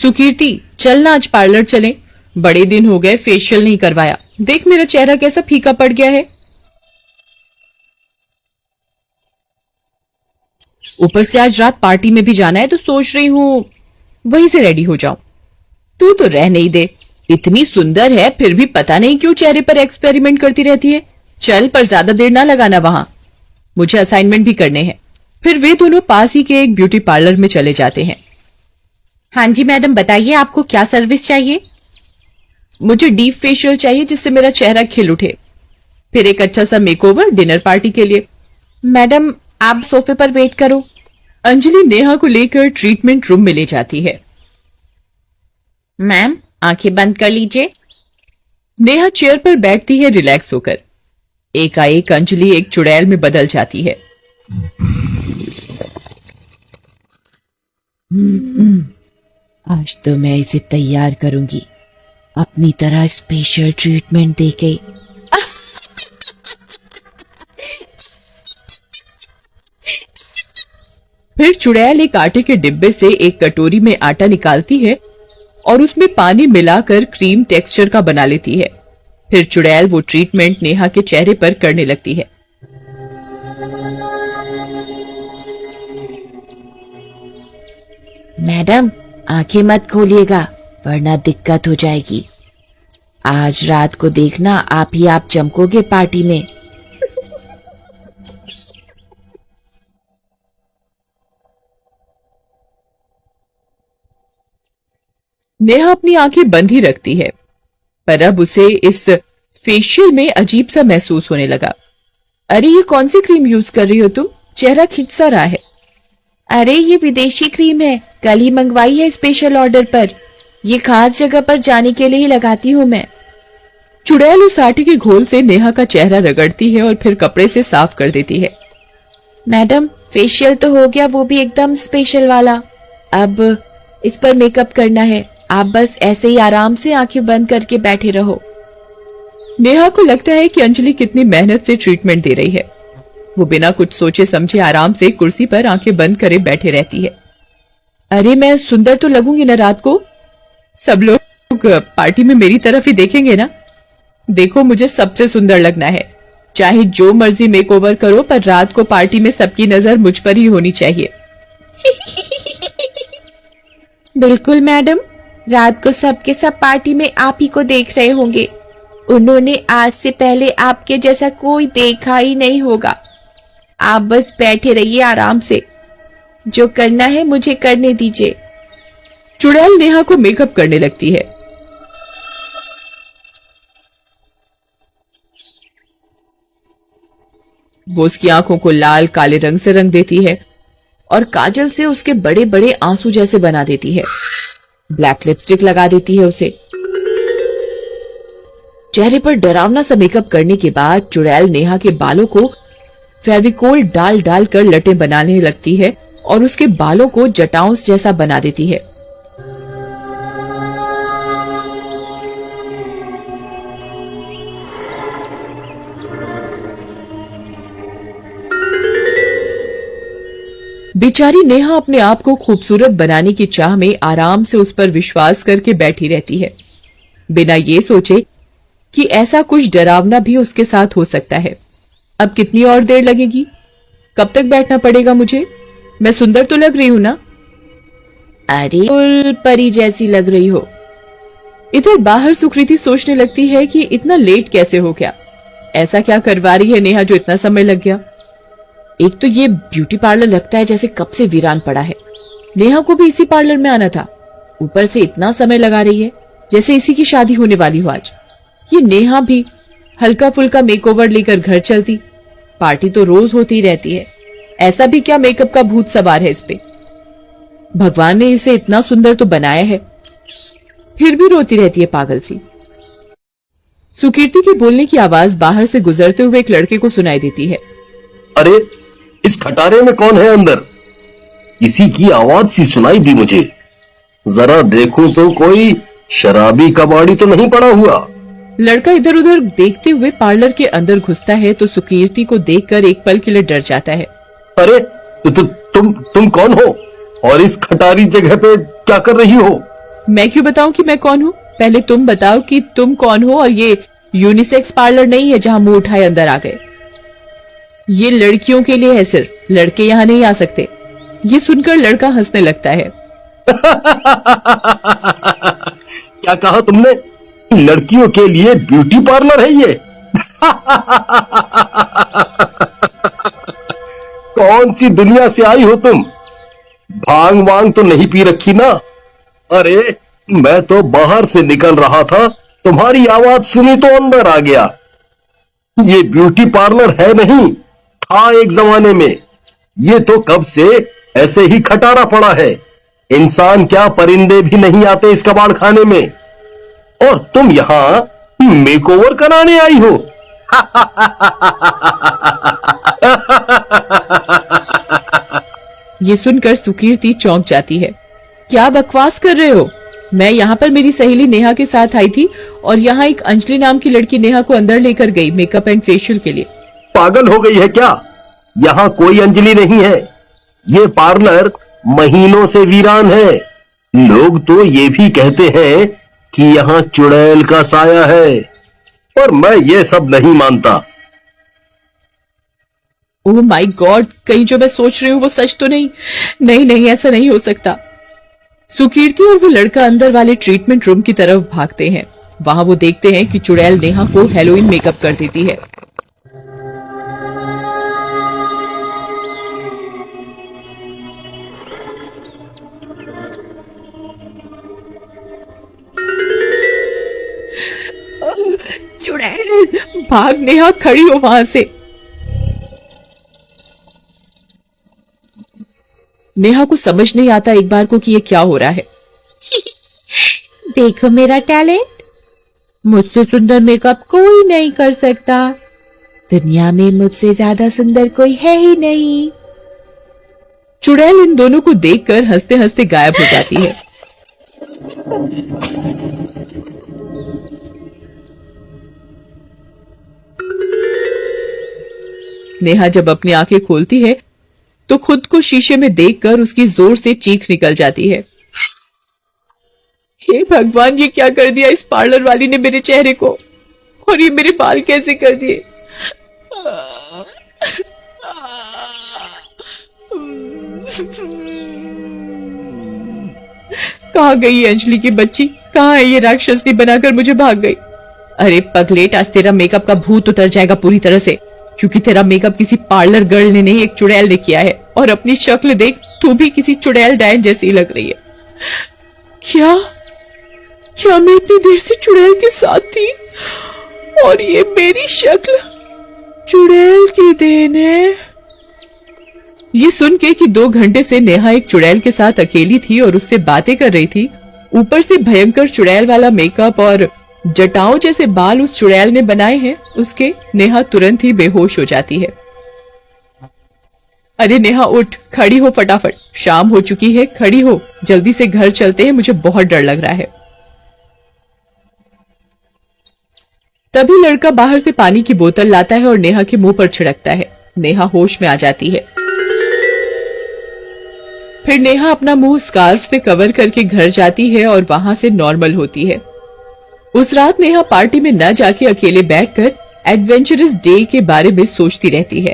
सुकीर्ति, चल ना आज पार्लर चलें। बड़े दिन हो गए फेशियल नहीं करवाया। देख मेरा चेहरा कैसा फीका पड़ गया है। ऊपर से आज रात पार्टी में भी जाना है तो सोच रही हूं वहीं से रेडी हो जाऊं। तू तो रह नहीं दे, इतनी सुंदर है फिर भी पता नहीं क्यों चेहरे पर एक्सपेरिमेंट करती रहती है। चल पर ज्यादा देर ना लगाना वहां, मुझे असाइनमेंट भी करने हैं। फिर वे दोनों पास ही के एक ब्यूटी पार्लर में चले जाते हैं। हाँ जी मैडम, बताइए आपको क्या सर्विस चाहिए। मुझे डीप फेशियल चाहिए जिससे मेरा चेहरा खिल उठे, फिर एक अच्छा सा मेकओवर डिनर पार्टी के लिए। मैडम आप सोफे पर वेट करो। अंजलि नेहा को लेकर ट्रीटमेंट रूम में ले जाती है। मैम आंखें बंद कर लीजिए। नेहा चेयर पर बैठती है रिलैक्स होकर। एकाएक अंजलि एक चुड़ैल में बदल जाती है। आज तो मैं इसे तैयार करूंगी अपनी तरह स्पेशल ट्रीटमेंट देके। फिर चुड़ैल एक आटे के डिब्बे से एक कटोरी में आटा निकालती है और उसमें पानी मिलाकर क्रीम टेक्सचर का बना लेती है। फिर चुड़ैल वो ट्रीटमेंट नेहा के चेहरे पर करने लगती है। मैडम आंखें मत खोलिएगा वरना दिक्कत हो जाएगी। आज रात को देखना आप ही आप चमकोगे पार्टी में। नेहा अपनी आंखें बंद ही रखती है, पर अब उसे इस फेशियल में अजीब सा महसूस होने लगा। अरे ये कौन सी क्रीम यूज कर रही हो तुम, चेहरा खिंच सा रहा है। अरे ये विदेशी क्रीम है, कल ही मंगवाई है स्पेशल ऑर्डर पर। ये खास जगह पर जाने के लिए ही लगाती हूँ मैं। चुड़ैल उस आटे के घोल से नेहा का चेहरा रगड़ती है और फिर कपड़े से साफ कर देती है। मैडम फेशियल तो हो गया, वो भी एकदम स्पेशल वाला। अब इस पर मेकअप करना है, आप बस ऐसे ही आराम से आंखें बंद करके बैठे रहो। नेहा को लगता है कि अंजलि कितनी मेहनत से ट्रीटमेंट दे रही है। वो बिना कुछ सोचे समझे आराम से कुर्सी पर आंखें बंद करे बैठे रहती है। अरे मैं सुंदर तो लगूंगी ना रात को, सब लोग पार्टी में मेरी तरफ ही देखेंगे ना। देखो मुझे सबसे सुंदर लगना है, चाहे जो मर्जी मेकओवर करो पर रात को पार्टी में सबकी नजर मुझ पर ही होनी चाहिए। बिल्कुल मैडम, रात को सबके सब पार्टी में आप ही को देख रहे होंगे। उन्होंने आज से पहले आपके जैसा कोई देखा ही नहीं होगा। आप बस बैठे रहिए आराम से, जो करना है मुझे करने दीजिए। चुड़ैल नेहा को मेकअप करने लगती है। वो उसकी आंखों को लाल काले रंग से रंग देती है और काजल से उसके बड़े बड़े आंसू जैसे बना देती है। ब्लैक लिपस्टिक लगा देती है उसे। चेहरे पर डरावना सा मेकअप करने के बाद चुड़ैल नेहा के बालों को फेविकोल डाल डाल कर लटें बनाने लगती है और उसके बालों को जटाओं जैसा बना देती है। बेचारी नेहा अपने आप को खूबसूरत बनाने की चाह में आराम से उस पर विश्वास करके बैठी रहती है, बिना ये सोचे कि ऐसा कुछ डरावना भी उसके साथ हो सकता है। अब कितनी और देर लगेगी, कब तक बैठना पड़ेगा मुझे। मैं सुंदर तो लग रही हूं ना। अरे फुल परी जैसी लग रही हो। इधर बाहर सुकृति सोचने लगती है कि इतना लेट कैसे हो गया, ऐसा क्या करवा रही है नेहा जो इतना समय लग गया। एक तो ये ब्यूटी पार्लर लगता है जैसे कब से वीरान पड़ा है। नेहा को भी इसी पार्लर में आना था, ऊपर से इतना समय लगा रही है जैसे इसी की शादी होने वाली हो आज। ये नेहा भी हल्का फुल्का मेकओवर लेकर घर चलती, पार्टी तो रोज होती रहती है। ऐसा भी क्या मेकअप का भूत सवार है इस पे। भगवान ने इसे इतना सुंदर तो बनाया है, फिर भी रोती रहती है पागल सी। सुकीर्ति के बोलने की आवाज बाहर से गुजरते हुए एक लड़के को सुनाई देती है। अरे इस खटारे में कौन है अंदर? किसी की आवाज सी सुनाई दी मुझे। जरा देखूं तो कोई शराबी कबाड़ी तो नहीं पड़ा हुआ। लड़का इधर उधर देखते हुए पार्लर के अंदर घुसता है तो सुकीर्ति को देखकर एक पल के लिए डर जाता है। अरे तुम कौन हो और इस खटारी जगह पे क्या कर रही हो? मैं क्यों बताऊं कि मैं कौन हूँ? पहले तुम बताओ कि तुम कौन हो, और ये यूनिसेक्स पार्लर नहीं है जहां मुंह उठाए अंदर आ गए। ये लड़कियों के लिए है सिर्फ, लड़के यहाँ नहीं आ सकते। ये सुनकर लड़का हंसने लगता है। क्या कहा तुमने? लड़कियों के लिए ब्यूटी पार्लर है ये? कौन सी दुनिया से आई हो तुम? भांग वांग तो नहीं पी रखी ना? अरे मैं तो बाहर से निकल रहा था, तुम्हारी आवाज सुनी तो अंदर आ गया। ये ब्यूटी पार्लर है नहीं, था एक जमाने में। ये तो कब से ऐसे ही खटारा पड़ा है। इंसान क्या परिंदे भी नहीं आते इस कबाड़ खाने में, और तुम यहां मेकओवर कराने आई हो। ये सुनकर सुकीर्ति चौंक जाती है। क्या बकवास कर रहे हो? मैं यहाँ पर मेरी सहेली नेहा के साथ आई थी, और यहाँ एक अंजलि नाम की लड़की नेहा को अंदर लेकर गई मेकअप एंड फेशियल के लिए। पागल हो गई है क्या? यहां कोई अंजलि नहीं है। ये पार्लर महीनों से वीरान है। लोग तो ये भी कहते हैं कि यहां चुड़ैल का साया है, पर मैं ये सब नहीं मानता। ओह माय गॉड, कहीं जो मैं सोच रही हूँ वो सच तो नहीं? नहीं नहीं, ऐसा नहीं हो सकता। सुकीर्ति और वो लड़का अंदर वाले ट्रीटमेंट रूम की तरफ भागते हैं। वहां वो देखते हैं कि चुड़ैल नेहा को हेलोइन मेकअप कर देती है। चुड़ैल, भाग नेहा, खड़ी हो वहां से। नेहा को समझ नहीं आता एक बार को कि ये क्या हो रहा है। देखो मेरा टैलेंट, मुझसे सुंदर मेकअप कोई नहीं कर सकता। दुनिया में मुझसे ज्यादा सुंदर कोई है ही नहीं। चुड़ैल इन दोनों को देखकर हंसते हंसते गायब हो जाती है। नेहा जब अपनी आंखें खोलती है तो खुद को शीशे में देखकर उसकी जोर से चीख निकल जाती है। हे भगवान, ये क्या कर दिया इस पार्लर वाली ने मेरे चेहरे को, और ये मेरे बाल कैसे कर दिए। कहाँ गई ये अंजलि की बच्ची? कहाँ है ये राक्षसनी बनाकर मुझे भाग गई। अरे पगलेट, आज तेरा मेकअप का भूत उतर जाएगा पूरी तरह से, क्योंकि तेरा मेकअप किसी पार्लर गर्ल ने नहीं, एक चुड़ैल ने किया है। और अपनी शक्ल देख, तू भी किसी चुड़ैल डायन जैसी लग रही है। क्या मैं इतनी देर से चुड़ैल के साथ थी, और ये मेरी शक्ल चुड़ैल की देन है? ये सुन के कि 2 घंटे से नेहा एक चुड़ैल के साथ अकेली थी और उससे बातें कर रही थी, ऊपर से भयंकर चुड़ैल वाला मेकअप और जटाओं जैसे बाल उस चुड़ैल ने बनाए हैं, उसके नेहा तुरंत ही बेहोश हो जाती है। अरे नेहा उठ, खड़ी हो फटाफट, शाम हो चुकी है, खड़ी हो, जल्दी से घर चलते हैं, मुझे बहुत डर लग रहा है। तभी लड़का बाहर से पानी की बोतल लाता है और नेहा के मुंह पर छिड़कता है। नेहा होश में आ जाती है। फिर नेहा अपना मुंह स्कार्फ से कवर करके घर जाती है और वहां से नॉर्मल होती है। उस रात नेहा पार्टी में न जाके अकेले बैठकर एडवेंचरस डे के बारे में सोचती रहती है।